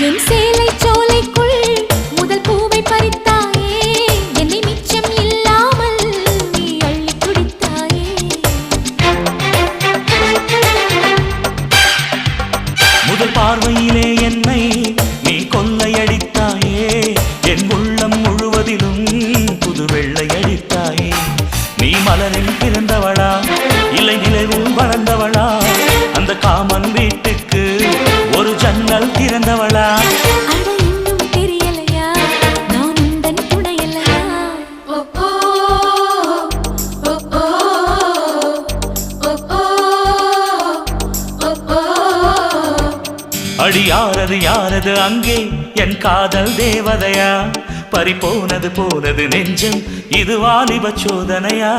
என் சேலை சோலைக்குள் முதல் பூவை பறித்தாயே, என்னை மிச்சம் இல்லாமல் நீ அள்ளி குடித்தாயே. முதல் பார்வையிலே என்னை நீ கொள்ளையடித்தாயே, என் உள்ளம் முழுவதிலும் புது வெள்ளையடித்தாயே. நீ மலரில் பிறந்தவளா இல்லை நிலவில் வளர்ந்தவளா, அந்த காமன் வீட்டுக்கு ஒரு ஜன்னல் திறந்தவளா. அட இன்னும் தெரியலையா நான் உந்தன் துணையல்லையா. அடி யாரது யாரது அங்கே என் காதல் தேவதையா, பறி போனது போனது நெஞ்சம் இது வாலிப சோதனையா.